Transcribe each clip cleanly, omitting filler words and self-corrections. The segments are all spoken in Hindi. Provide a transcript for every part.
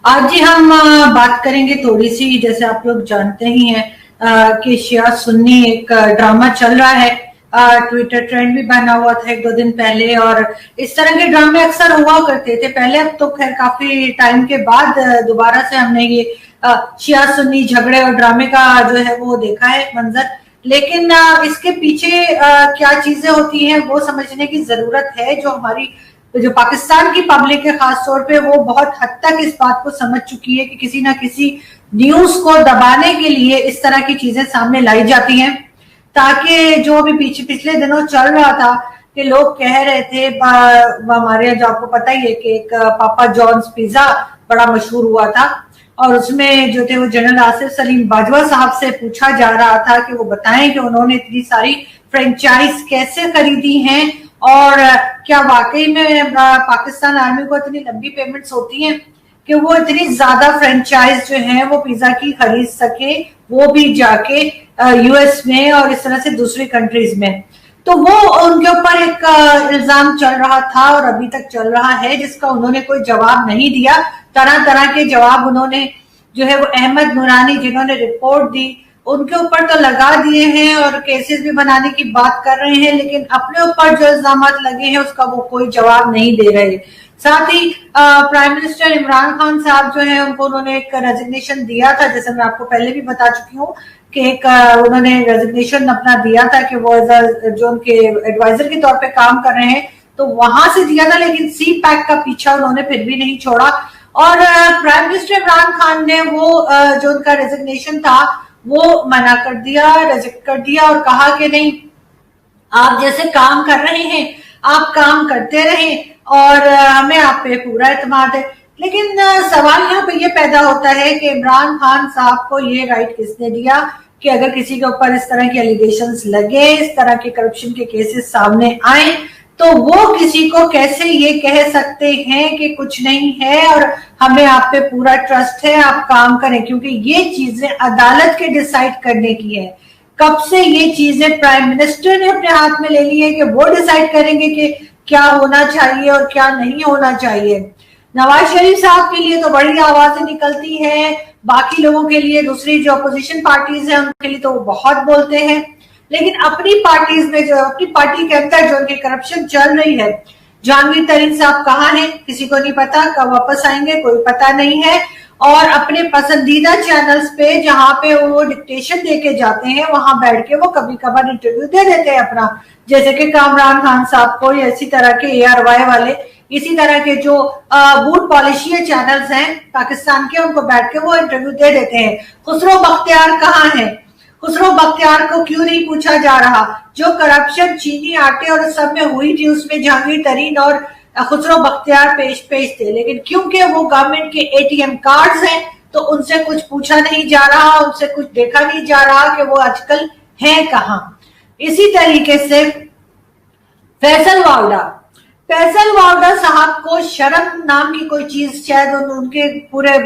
आज जी हम बात करेंगे थोड़ी सी, जैसे आप लोग जानते ही हैं कि शिया सुन्नी एक ड्रामा चल रहा है। ट्विटर ट्रेंड भी बना हुआ था एक दो दिन पहले, और इस तरह के ड्रामे अक्सर हुआ करते थे पहले। अब तो खैर काफी टाइम के बाद दोबारा से हमने ये शिया सुन्नी झगड़े और ड्रामे का जो है वो देखा है मंजर। लेकिन इसके पीछे क्या चीजें होती हैं वो समझने की जरूरत है। जो पाकिस्तान की पब्लिक है खास तौर पे, वो बहुत हद तक इस बात को समझ चुकी है कि किसी ना किसी न्यूज को दबाने के लिए इस तरह की चीजें सामने लाई जाती हैं, ताकि जो अभी पिछले दिनों चल रहा था कि लोग कह रहे थे हमारे यहाँ, जो आपको पता ही है कि एक पापा जॉन्स पिज्जा बड़ा मशहूर हुआ था, और उसमें जो थे वो जनरल आसिफ सलीम बाजवा साहब से पूछा जा रहा था कि वो बताएं कि उन्होंने इतनी सारी फ्रेंचाइज कैसे खरीदी हैं, और क्या वाकई में पाकिस्तान आर्मी को इतनी लंबी पेमेंट्स होती हैं कि वो इतनी ज्यादा फ्रेंचाइज जो है वो पिज्जा की खरीद सके, वो भी जाके यूएस में और इस तरह से दूसरी कंट्रीज में। तो वो उनके ऊपर एक इल्जाम चल रहा था और अभी तक चल रहा है, जिसका उन्होंने कोई जवाब नहीं दिया। तरह तरह के जवाब उन्होंने जो है वो अहमद नूरानी जिन्होंने रिपोर्ट दी उनके ऊपर तो लगा दिए हैं और केसेस भी बनाने की बात कर रहे हैं, लेकिन अपने ऊपर जो इल्जाम लगे हैं उसका वो कोई जवाब नहीं दे रहे। साथ ही प्राइम मिनिस्टर इमरान खान साहब जो है उन्होंने एक रेजिग्नेशन दिया था, जैसे मैं आपको पहले भी बता चुकी हूँ कि एक उन्होंने रेजिग्नेशन अपना दिया था कि वो जो उनके एडवाइजर के तौर पे काम कर रहे हैं, तो वहां से दिया था, लेकिन सी पैक का पीछा उन्होंने फिर भी नहीं छोड़ा। और प्राइम मिनिस्टर इमरान खान ने वो जो उनका रेजिग्नेशन था वो मना कर दिया, रिजेक्ट कर दिया, और कहा कि नहीं, आप जैसे काम कर रहे हैं आप काम करते रहें और हमें आप पे पूरा एतमाद है। लेकिन सवाल यहाँ पे ये पैदा होता है कि इमरान खान साहब को ये राइट किसने दिया कि अगर किसी के ऊपर इस तरह के एलिगेशंस लगे, इस तरह के करप्शन के केसेस सामने आए, तो वो किसी को कैसे ये कह सकते हैं कि कुछ नहीं है और हमें आप पे पूरा ट्रस्ट है, आप काम करें, क्योंकि ये चीजें अदालत के डिसाइड करने की है। कब से ये चीजें प्राइम मिनिस्टर ने अपने हाथ में ले ली है कि वो डिसाइड करेंगे कि क्या होना चाहिए और क्या नहीं होना चाहिए। नवाज शरीफ साहब के लिए तो बड़ी आवाजें निकलती हैं, बाकी लोगों के लिए, दूसरी जो अपोजिशन पार्टीज हैं उनके लिए तो वो बहुत बोलते हैं, लेकिन अपनी पार्टीज में, जो अपनी पार्टी के अंदर जो उनकी करप्शन चल रही है, जहांगीर तरीन साहब कहाँ हैं किसी को नहीं पता, कब वापस आएंगे कोई पता नहीं है। और अपने पसंदीदा चैनल्स पे जहां पे वो डिक्टेशन देके जाते हैं वहां बैठ के वो कभी कभार इंटरव्यू दे देते हैं अपना, जैसे कि कामरान खान साहब को, या इसी तरह के ARY वाले, इसी तरह के जो बूट पॉलिशी चैनल्स हैं पाकिस्तान के, उनको बैठ के वो इंटरव्यू दे देते हैं। खुसरो बख्तियार कहाँ है? खुसरो बख्तियार को क्यों नहीं पूछा जा रहा? जो करप्शन चीनी आटे और सब में हुई थी उसमें जहांगीर तरीन और खुसरो बख्तियार पेश थे, लेकिन क्योंकि वो गवर्नमेंट के ATM कार्ड्स हैं तो उनसे कुछ पूछा नहीं जा रहा, उनसे कुछ देखा नहीं जा रहा कि वो आजकल हैं कहाँ। इसी तरीके से फैसल वावडा साहब को शर्म नाम की कोई चीज, शायद उनके पूरे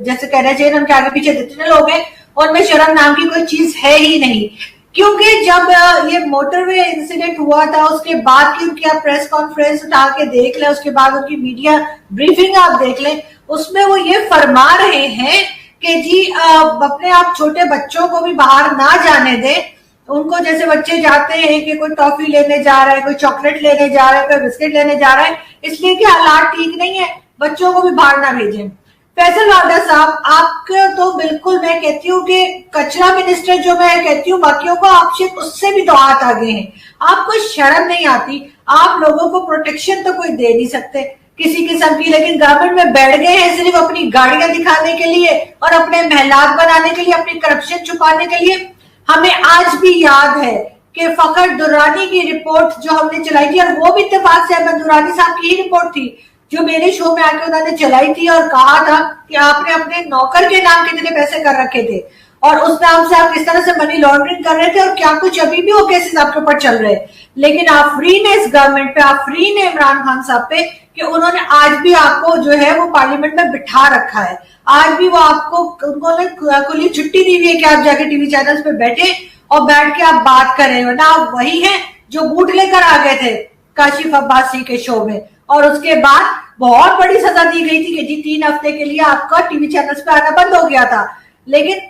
जैसे कह रहे हैं उनके आगे पीछे जितने लोग हैं उनमें शर्म नाम की कोई चीज है ही नहीं, क्योंकि जब ये मोटरवे इंसिडेंट हुआ था उसके बाद की उनकी आप प्रेस कॉन्फ्रेंस उठा के देख लें, उसके बाद उनकी मीडिया ब्रीफिंग आप देख लें, उसमें वो ये फरमा रहे हैं कि जी अपने आप छोटे बच्चों को भी बाहर ना जाने दें। उनको, जैसे बच्चे जाते हैं कि कोई टॉफी लेने जा रहा है, कोई चॉकलेट लेने जा रहा है, कोई बिस्किट लेने जा रहा है, इसलिए कि हालात ठीक नहीं है, बच्चों को भी बाहर ना भेजें। फैसल वावडा साहब, आपके तो बिल्कुल, मैं कहती हूँ कि कचरा मिनिस्टर जो मैं कहती हूँ बाकियों को, आप शायद उससे भी तो हाथ आगे हैं। आपको शर्म नहीं आती? आप लोगों को प्रोटेक्शन तो कोई दे नहीं सकते किसी किस्म की, लेकिन गवर्नमेंट में बैठ गए हैं सिर्फ अपनी गाड़ियां दिखाने के लिए और अपने महलात बनाने के लिए, अपनी करप्शन छुपाने के लिए। हमें आज भी याद है कि फखर दुर्रानी की रिपोर्ट जो हमने चलाई थी, और वो भी इत्तेफाक से अहमद दुर्रानी साहब की ही रिपोर्ट थी जो मेरे शो में आके उन्होंने चलाई थी, और कहा था कि आपने अपने नौकर के नाम कितने पैसे कर रखे थे और उस नाम से आप किस तरह से मनी लॉन्ड्रिंग कर रहे थे, और क्या कुछ अभी भी वो केसेस आपके ऊपर चल रहे हैं। लेकिन आप फ्री ने इस गवर्नमेंट पे, आप फ्री ने इमरान खान साहब पे कि उन्होंने आज भी आपको जो है वो पार्लियामेंट में बिठा रखा है। आज भी वो आपको, उन्होंने खुली छुट्टी दी हुई है कि आप जाके टीवी चैनल्स पे बैठे और बैठ के आप बात करें, वरना आप वही हैं जो बूट लेकर आ गए थे काशिफ अब्बासी के शो में, और उसके बाद बहुत बड़ी सजा दी गई थी कि जी 3 हफ्ते के लिए आपका टीवी चैनल्स पे आना बंद हो गया था। लेकिन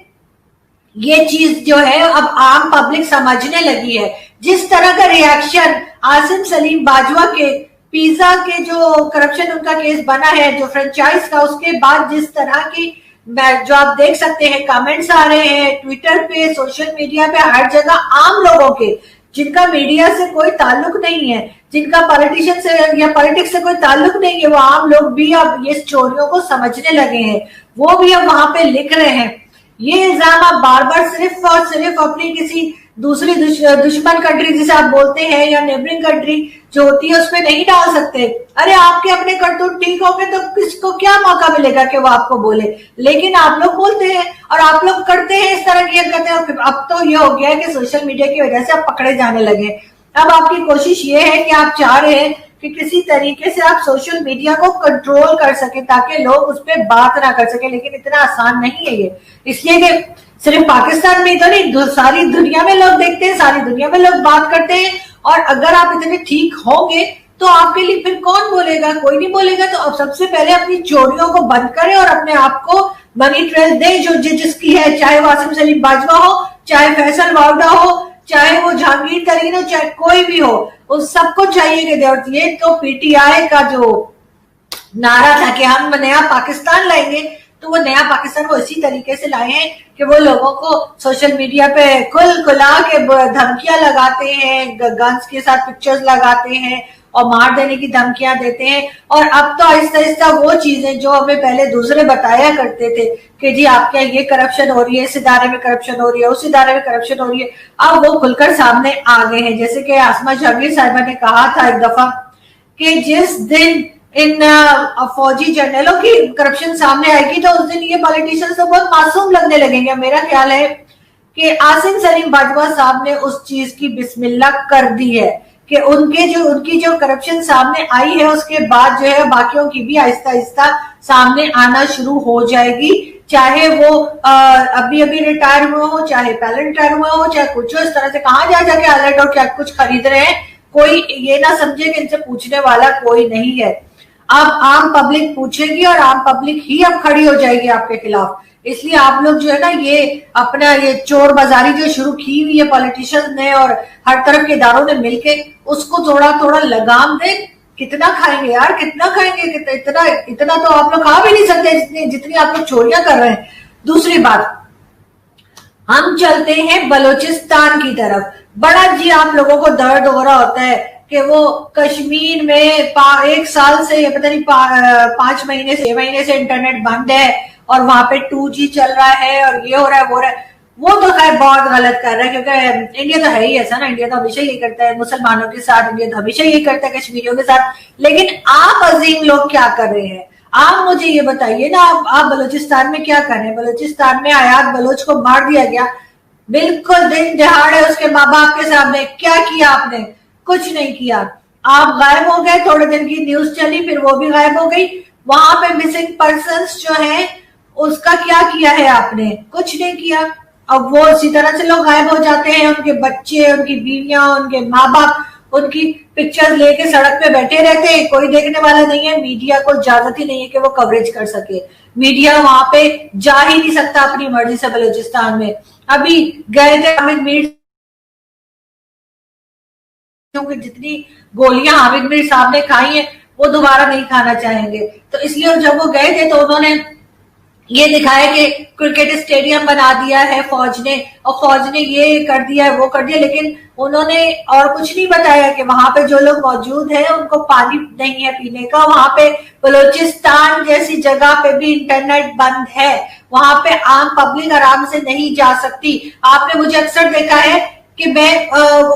ये चीज जो है अब आम पब्लिक समझने लगी है। जिस तरह का रिएक्शन आसिम सलीम बाजवा के पिज्जा के जो करप्शन उनका केस बना है, जो फ्रेंचाइज का, उसके बाद जिस तरह की जो आप देख सकते हैं कमेंट्स आ रहे हैं ट्विटर पे, सोशल मीडिया पे, हर जगह आम लोगों के, जिनका मीडिया से कोई ताल्लुक नहीं है, जिनका पॉलिटिशियन से या पॉलिटिक्स से कोई ताल्लुक नहीं है, वो आम लोग भी अब ये चोरियों को समझने लगे हैं। वो भी अब वहां पे लिख रहे हैं। ये इल्जाम आप बार बार सिर्फ और सिर्फ अपनी किसी दूसरी दुश्मन कंट्री जिसे आप बोलते हैं या नेबरिंग कंट्री जो होती है उसमें नहीं डाल सकते। अरे आपके अपने करतूत ठीक होंगे तो किसको क्या मौका मिलेगा कि वो आपको बोले। लेकिन आप लोग बोलते हैं और आप लोग करते हैं इस तरह की हरकतें। अब तो ये हो गया है कि सोशल मीडिया की वजह से आप पकड़े जाने लगे। अब आपकी कोशिश ये है कि आप चाह रहे हैं कि किसी तरीके से आप सोशल मीडिया को कंट्रोल कर सके ताकि लोग उस पर बात ना कर सके। लेकिन इतना आसान नहीं है ये, इसलिए कि सिर्फ पाकिस्तान में तो नहीं, सारी दुनिया में लोग देखते हैं, सारी दुनिया में लोग बात करते हैं। और अगर आप इतने ठीक होंगे तो आपके लिए फिर कौन बोलेगा? कोई नहीं बोलेगा। तो अब सबसे पहले अपनी चोरियों को बंद करें और अपने आप को मनी ट्रेल दे जो जिसकी है, चाहे वो आसिम सलीम बाजवा हो, चाहे फैसल वावडा हो, चाहे वो जहांगीर तरीन हो, चाहे कोई भी हो, उस सबको चाहिए कि दे। ये तो पीटीआई का जो नारा था कि हम नया पाकिस्तान लाएंगे, तो वो नया पाकिस्तान वो इसी तरीके से लाए हैं कि वो लोगों को सोशल मीडिया पे खुला के धमकियां लगाते हैं, गन्स के साथ पिक्चर्स लगाते हैं और मार देने की धमकियां देते हैं। और अब तो आहिस्ता आहिस्ता वो चीजें जो हमें पहले दूसरे बताया करते थे कि जी आपके ये करप्शन हो रही है, इस इदारे में करप्शन हो रही है, उस इदारे में करप्शन हो रही है, अब वो खुलकर सामने आ गए हैं। जैसे कि आसमा जहांगीर साहिबा ने कहा था एक दफा कि जिस दिन इन फौजी जनरलों की करप्शन सामने आएगी तो उस दिन ये पॉलिटिशियंस तो बहुत मासूम लगने लगेंगे। मेरा ख्याल है कि आसिम सलीम बाजवा साहब ने उस चीज की बिस्मिल्लाह कर दी है कि उनकी जो करप्शन सामने आई है उसके बाद जो है बाकियों की भी आहिस्ता आहिस्ता सामने आना शुरू हो जाएगी। चाहे वो अभी रिटायर हुए हो, चाहे पहले रिटायर हुआ हो, चाहे कुछ हो, इस तरह से कहा जा जाके आइलैंड और क्या कुछ खरीद रहे हैं। कोई ये ना समझे कि इनसे पूछने वाला कोई नहीं है। अब आम पब्लिक पूछेगी और आम पब्लिक ही अब खड़ी हो जाएगी आपके खिलाफ। इसलिए आप लोग जो है ना ये अपना ये चोर बाजारी जो शुरू की हुई है पॉलिटिशियंस ने और हर तरफ के इदारों ने मिलके, उसको थोड़ा थोड़ा लगाम दे। कितना खाएंगे यार, कितना खाएंगे? इतना तो आप लोग खा भी नहीं सकते जितनी आप लोग चोरियां कर रहे हैं। दूसरी बात, हम चलते हैं बलूचिस्तान की तरफ। बड़ा जी आप लोगों को दर्द हो रहा होता है कि वो कश्मीर में 1 साल से पता नहीं 5 महीने 6 महीने से इंटरनेट बंद है और वहां पे 2G चल रहा है और ये हो रहा है वो हो रहा है। वो तो खैर बहुत गलत कर रहा है क्योंकि इंडिया तो है ही ऐसा ना, इंडिया तो हमेशा यही करता है मुसलमानों के साथ, इंडिया तो हमेशा यही करता है कश्मीरियों के साथ। लेकिन आप अजीम लोग क्या कर रहे हैं? आप मुझे ये बताइए ना, आप बलूचिस्तान में क्या कर रहे हैं? बलूचिस्तान में आयात बलोच को मार दिया गया, बिल्कुल दिन दहाड़े उसके माँ बाप के सामने। क्या किया आपने? कुछ नहीं किया। आप गायब हो गए, थोड़े दिन की न्यूज चली फिर वो भी गायब हो गई। वहां पे मिसिंग पर्सन्स जो है उसका क्या किया है आपने? कुछ नहीं किया। अब वो इसी तरह से लोग गायब हो जाते हैं, उनके बच्चे, उनकी बीवियां, उनके माँ बाप उनकी पिक्चर्स लेके सड़क पे बैठे रहते हैं, कोई देखने वाला नहीं है। मीडिया को इजाजत ही नहीं है कि वो कवरेज कर सके। मीडिया वहां पे जा ही नहीं सकता अपनी मर्जी से बलूचिस्तान में। अभी गए थे हामिद मीर, जितनी गोलियां हामिद मीर साहब ने खाई हैं वो दोबारा नहीं खाना चाहेंगे। तो इसलिए जब वो गए थे तो उन्होंने ये दिखाया कि क्रिकेट स्टेडियम बना दिया है फौज ने और फौज ने ये कर दिया है वो कर दिया, लेकिन उन्होंने और कुछ नहीं बताया कि वहां पे जो लोग मौजूद हैं उनको पानी नहीं है पीने का। वहां पे बलूचिस्तान जैसी जगह पे भी इंटरनेट बंद है, वहां पे आम पब्लिक आराम से नहीं जा सकती। आपने मुझे अक्सर देखा है कि मैं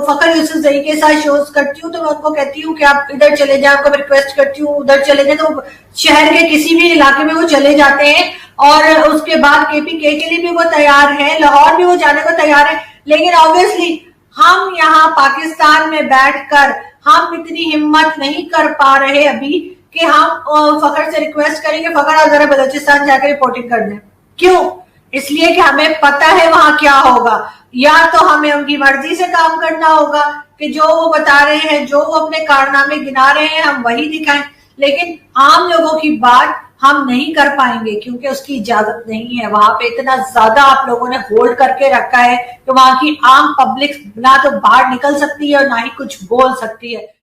फखर यूसुफजई के साथ शोज करती हूँ तो मैं उनको कहती हूँ कि आप इधर चले जाए, आपको रिक्वेस्ट करती हूँ उधर चले जाए, तो शहर के किसी भी इलाके में वो चले जाते हैं और उसके बाद KPK के लिए भी वो तैयार है, लाहौर भी वो जाने को तैयार है। लेकिन ऑब्वियसली हम यहाँ पाकिस्तान में बैठकर हम इतनी हिम्मत नहीं कर पा रहे अभी कि हम फखर से रिक्वेस्ट करेंगे फखर आप जरा बलूचिस्तान जाकर रिपोर्टिंग कर दें। क्यों? इसलिए कि हमें पता है वहां क्या होगा। या तो हमें उनकी मर्जी से काम करना होगा कि जो वो बता रहे हैं, जो वो अपने कारनामे गिना रहे हैं हम वही दिखाएं। लेकिन आम लोगों की बात हम नहीं कर पाएंगे क्योंकि उसकी इजाजत नहीं है। वहां पे इतना ज्यादा आप लोगों ने होल्ड करके रखा है कि वहां की आम पब्लिक ना तो बाहर निकल सकती है और ना ही कुछ बोल सकती है।